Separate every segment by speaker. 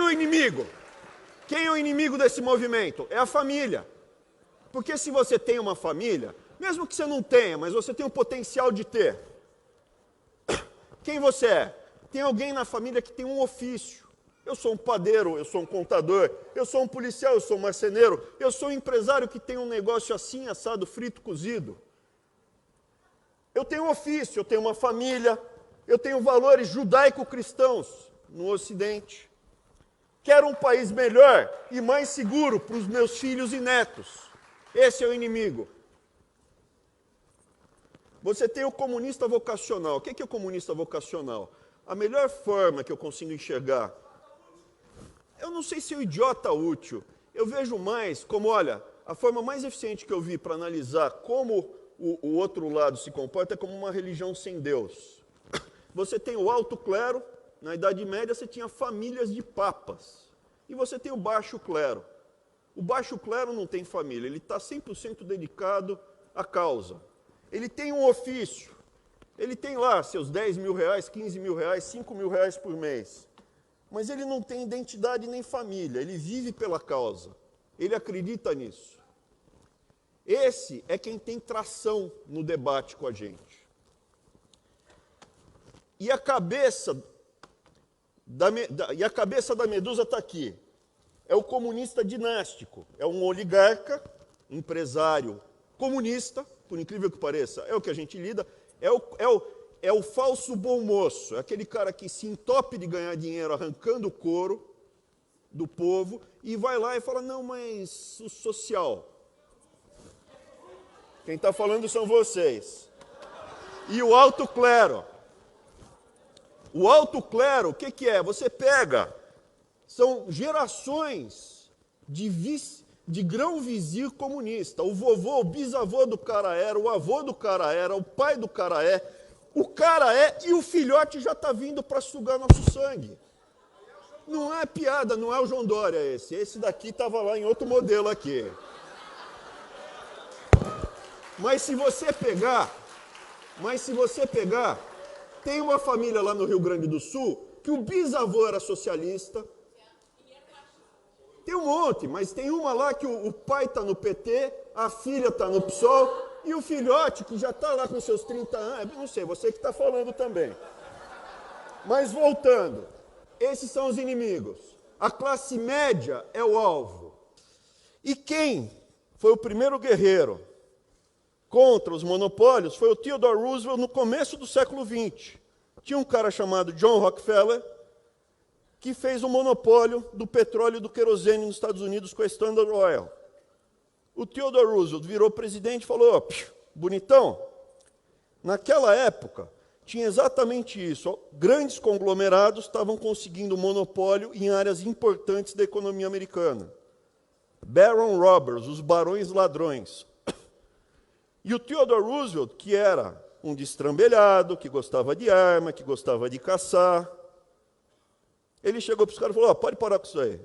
Speaker 1: o inimigo? Quem é o inimigo desse movimento? É a família. Porque se você tem uma família, mesmo que você não tenha, mas você tem o potencial de ter, quem você é? Tem alguém na família que tem um ofício. Eu sou um padeiro, eu sou um contador, eu sou um policial, eu sou um marceneiro, eu sou um empresário que tem um negócio assim, assado, frito, cozido. Eu tenho um ofício, eu tenho uma família, eu tenho valores judaico-cristãos no Ocidente. Quero um país melhor e mais seguro para os meus filhos e netos. Esse é o inimigo. Você tem o comunista vocacional. O que é o comunista vocacional? A melhor forma que eu consigo enxergar, eu não sei se é o idiota útil, eu vejo mais como, olha, a forma mais eficiente que eu vi para analisar como o outro lado se comporta é como uma religião sem Deus. Você tem o alto clero, na Idade Média você tinha famílias de papas, e você tem o baixo clero. O baixo clero não tem família, ele está 100% dedicado à causa. Ele tem um ofício, ele tem lá seus 10 mil reais, 15 mil reais, 5 mil reais por mês. Mas ele não tem identidade nem família, ele vive pela causa, ele acredita nisso. Esse é quem tem tração no debate com a gente. E a cabeça da medusa está aqui. É o comunista dinástico, é um oligarca, empresário comunista, por incrível que pareça, é o que a gente lida, é o falso bom moço, é aquele cara que se entope de ganhar dinheiro arrancando o couro do povo e vai lá e fala, não, mas o social. Quem está falando são vocês. E o alto clero. O alto clero, o que é? Você pega, são gerações de grão-vizir comunista. O vovô, o bisavô do cara era, o avô do cara era, o pai do cara é, o cara é e o filhote já está vindo para sugar nosso sangue. Não é piada, não é o João Dória esse. Esse daqui estava lá em outro modelo aqui. Mas se você pegar, tem uma família lá no Rio Grande do Sul que o bisavô era socialista. Tem um monte, mas tem uma lá que o pai está no PT, a filha está no PSOL, e o filhote, que já está lá com seus 30 anos, não sei, você que está falando também. Mas voltando, esses são os inimigos. A classe média é o alvo. E quem foi o primeiro guerreiro contra os monopólios foi o Theodore Roosevelt no começo do século XX. Tinha um cara chamado John Rockefeller, que fez o monopólio do petróleo e do querosene nos Estados Unidos com a Standard Oil. O Theodore Roosevelt virou presidente e falou, bonitão, naquela época tinha exatamente isso, grandes conglomerados estavam conseguindo monopólio em áreas importantes da economia americana. Baron Robbers, os barões ladrões. E o Theodore Roosevelt, que era um destrambelhado, que gostava de arma, que gostava de caçar, ele chegou para os caras e falou, pode parar com isso aí.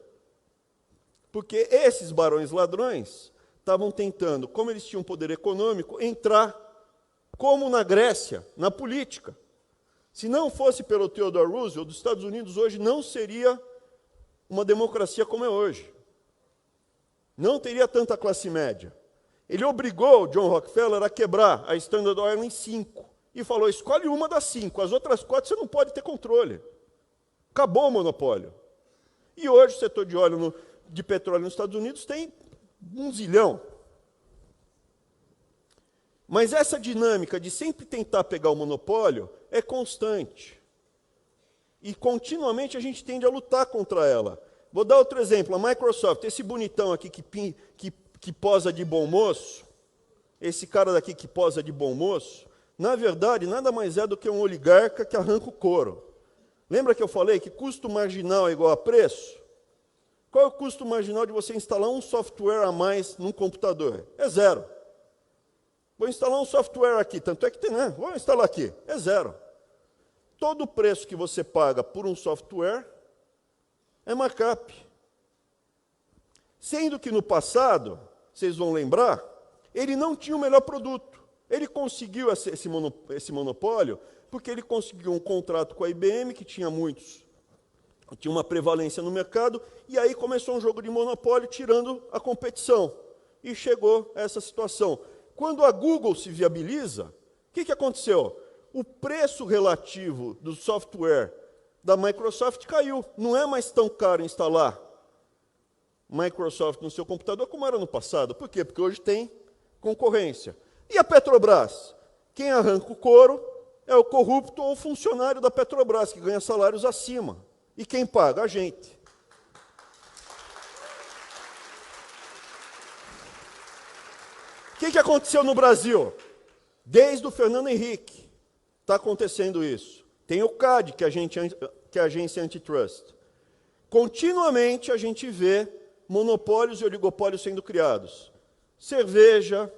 Speaker 1: Porque esses barões ladrões estavam tentando, como eles tinham poder econômico, entrar, como na Grécia, na política. Se não fosse pelo Theodore Roosevelt, os Estados Unidos hoje não seria uma democracia como é hoje. Não teria tanta classe média. Ele obrigou o John Rockefeller a quebrar a Standard Oil em 5. E falou, escolhe uma das 5, as outras 4 você não pode ter controle. Acabou o monopólio. E hoje o setor de petróleo nos Estados Unidos tem 1 zilhão. Mas essa dinâmica de sempre tentar pegar o monopólio é constante. E continuamente a gente tende a lutar contra ela. Vou dar outro exemplo, a Microsoft, esse bonitão aqui que posa de bom moço, esse cara daqui que posa de bom moço, na verdade, nada mais é do que um oligarca que arranca o couro. Lembra que eu falei que custo marginal é igual a preço? Qual é o custo marginal de você instalar um software a mais num computador? É 0. Vou instalar um software aqui, tanto é que tem, né? Vou instalar aqui, é 0. Todo o preço que você paga por um software é markup. Sendo que no passado, vocês vão lembrar, ele não tinha o melhor produto. Ele conseguiu esse monopólio porque ele conseguiu um contrato com a IBM, que tinha muitos tinha uma prevalência no mercado, e aí começou um jogo de monopólio tirando a competição. E chegou a essa situação. Quando a Google se viabiliza, o que aconteceu? O preço relativo do software da Microsoft caiu. Não é mais tão caro instalar Microsoft no seu computador como era no passado. Por quê? Porque hoje tem concorrência. E a Petrobras? Quem arranca o couro é o corrupto ou o funcionário da Petrobras, que ganha salários acima. E quem paga? A gente. O que aconteceu no Brasil? Desde o Fernando Henrique está acontecendo isso. Tem o CAD, que é a agência antitrust. Continuamente a gente vê monopólios e oligopólios sendo criados. Cerveja,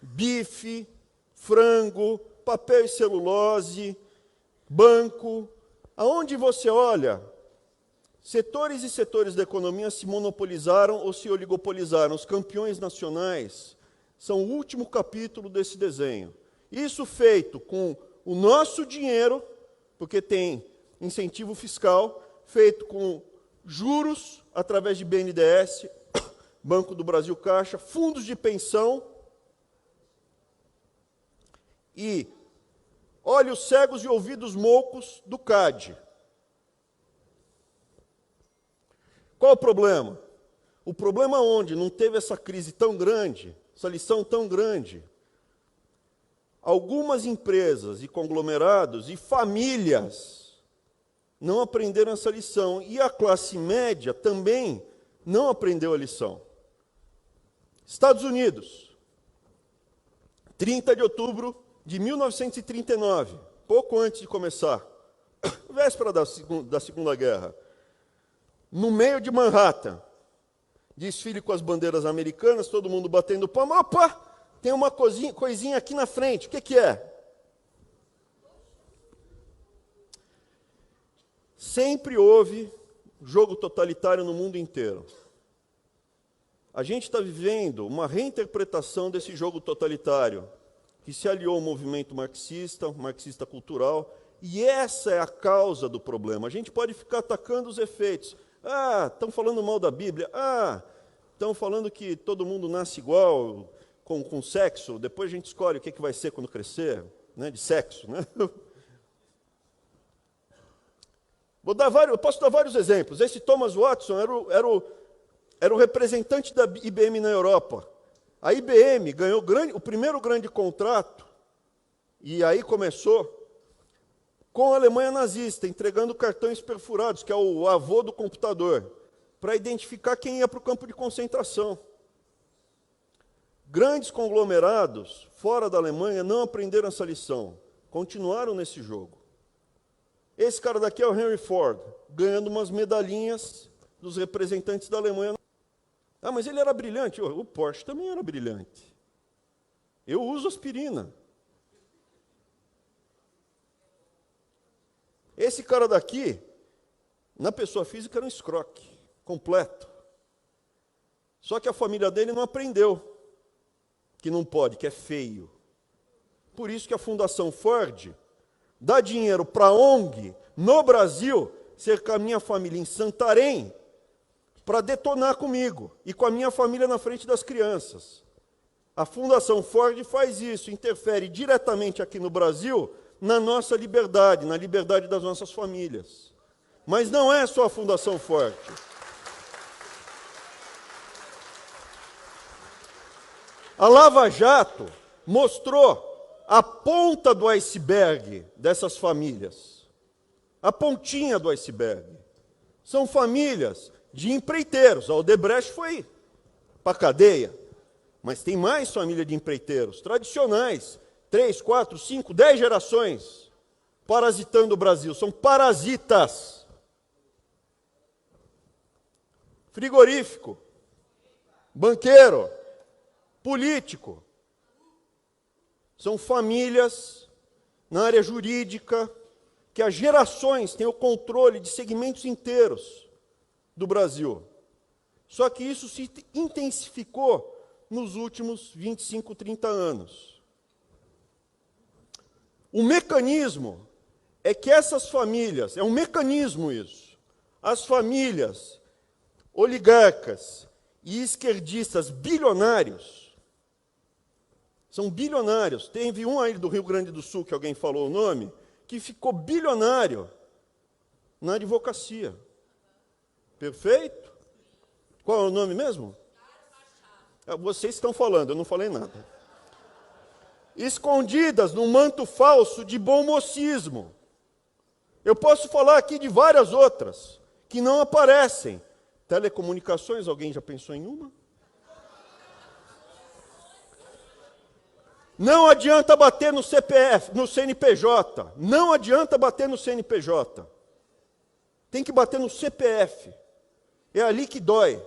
Speaker 1: bife, frango, papel e celulose, banco. Aonde você olha, setores e setores da economia se monopolizaram ou se oligopolizaram. Os campeões nacionais são o último capítulo desse desenho. Isso feito com o nosso dinheiro, porque tem incentivo fiscal, feito com juros através de BNDES, Banco do Brasil Caixa, fundos de pensão e olhos cegos e ouvidos moucos do CAD. Qual o problema? O problema onde não teve essa crise tão grande, essa lição tão grande, algumas empresas e conglomerados e famílias não aprenderam essa lição. E a classe média também não aprendeu a lição. Estados Unidos, 30 de outubro de 1939, pouco antes de começar, véspera da Segunda Guerra, no meio de Manhattan, desfile com as bandeiras americanas, todo mundo batendo palma. Opa, tem uma coisinha aqui na frente, o que é? Sempre houve jogo totalitário no mundo inteiro. A gente está vivendo uma reinterpretação desse jogo totalitário, que se aliou ao movimento marxista cultural, e essa é a causa do problema. A gente pode ficar atacando os efeitos. Estão falando mal da Bíblia. Estão falando que todo mundo nasce igual, com sexo. Depois a gente escolhe o que vai ser quando crescer, né, de sexo. Né? Eu posso dar vários exemplos. Esse Thomas Watson era o representante da IBM na Europa. A IBM ganhou o primeiro grande contrato, e aí começou, com a Alemanha nazista, entregando cartões perfurados, que é o avô do computador, para identificar quem ia para o campo de concentração. Grandes conglomerados, fora da Alemanha, não aprenderam essa lição, continuaram nesse jogo. Esse cara daqui é o Henry Ford, ganhando umas medalhinhas dos representantes da Alemanha. Mas ele era brilhante. O Porsche também era brilhante. Eu uso aspirina. Esse cara daqui, na pessoa física, era um escroque completo. Só que a família dele não aprendeu que não pode, que é feio. Por isso que a Fundação Ford dá dinheiro para a ONG no Brasil, cercar a minha família em Santarém, para detonar comigo e com a minha família na frente das crianças. A Fundação Ford faz isso, interfere diretamente aqui no Brasil na nossa liberdade, na liberdade das nossas famílias. Mas não é só a Fundação Ford. A Lava Jato mostrou a ponta do iceberg dessas famílias. A pontinha do iceberg. São famílias de empreiteiros. A Odebrecht foi para a cadeia. Mas tem mais família de empreiteiros tradicionais. 3, 4, 5, 10 gerações parasitando o Brasil. São parasitas. Frigorífico. Banqueiro. Político. São famílias na área jurídica que há gerações têm o controle de segmentos inteiros do Brasil. Só que isso se intensificou nos últimos 25, 30 anos. O mecanismo é que essas famílias, é um mecanismo isso, As famílias oligarcas e esquerdistas bilionários, são bilionários. Teve um aí do Rio Grande do Sul, que alguém falou o nome, que ficou bilionário na advocacia. Perfeito? Qual é o nome mesmo? Vocês estão falando, eu não falei nada. Escondidas num manto falso de bom mocismo. Eu posso falar aqui de várias outras que não aparecem. Telecomunicações, alguém já pensou em uma? Não adianta bater no CPF, no CNPJ. Não adianta bater no CNPJ. Tem que bater no CPF. É ali que dói.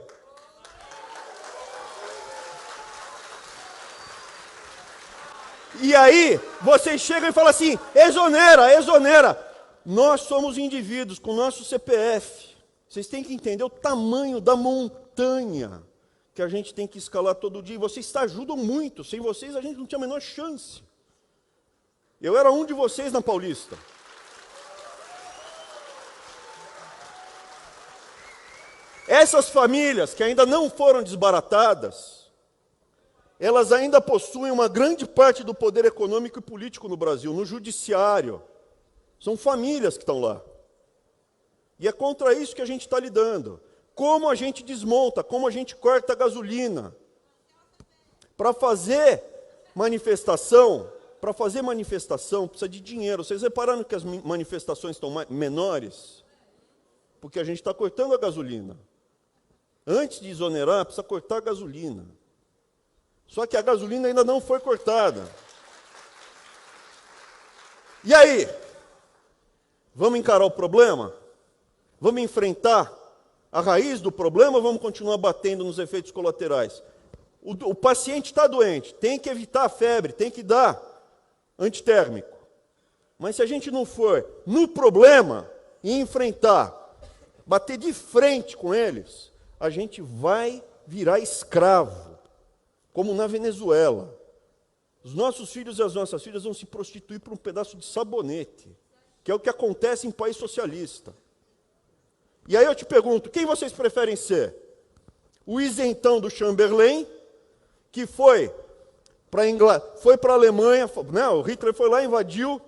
Speaker 1: E aí, vocês chegam e falam assim, exonera, exonera. Nós somos indivíduos com nosso CPF. Vocês têm que entender o tamanho da montanha que a gente tem que escalar todo dia. E vocês ajudam muito. Sem vocês, a gente não tinha a menor chance. Eu era um de vocês na Paulista. Essas famílias que ainda não foram desbaratadas, elas ainda possuem uma grande parte do poder econômico e político no Brasil, no judiciário. São famílias que estão lá. E é contra isso que a gente está lidando. Como a gente desmonta, como a gente corta a gasolina. Para fazer manifestação precisa de dinheiro. Vocês repararam que as manifestações estão menores? Porque a gente está cortando a gasolina. Antes de exonerar, precisa cortar a gasolina. Só que a gasolina ainda não foi cortada. E aí? Vamos encarar o problema? Vamos enfrentar a raiz do problema ou vamos continuar batendo nos efeitos colaterais? O paciente está doente, tem que evitar a febre, tem que dar antitérmico. Mas se a gente não for no problema e enfrentar, bater de frente com eles, a gente vai virar escravo, como na Venezuela. Os nossos filhos e as nossas filhas vão se prostituir por um pedaço de sabonete, que é o que acontece em país socialista. E aí eu te pergunto, quem vocês preferem ser? O isentão do Chamberlain, que foi para a Alemanha, né? O Hitler foi lá e invadiu.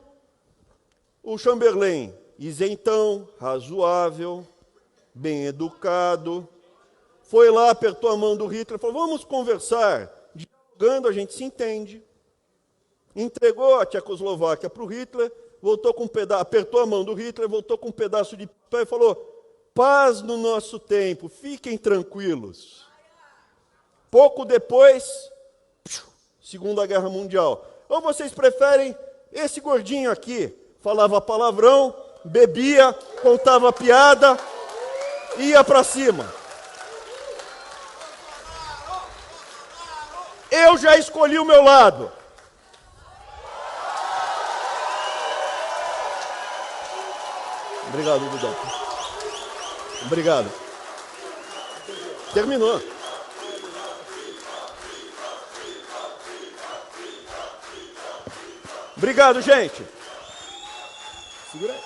Speaker 1: O Chamberlain, isentão, razoável, bem educado, foi lá, apertou a mão do Hitler, falou, vamos conversar. Dialogando, a gente se entende. Entregou a Tchecoslováquia para o Hitler, voltou com apertou a mão do Hitler, voltou com um pedaço de papel e falou, paz no nosso tempo, fiquem tranquilos. Pouco depois, Segunda Guerra Mundial. Ou vocês preferem esse gordinho aqui, falava palavrão, bebia, contava piada, ia para cima. Eu já escolhi o meu lado. Obrigado, Duda. Obrigado. Terminou. Obrigado, gente. Segura aí.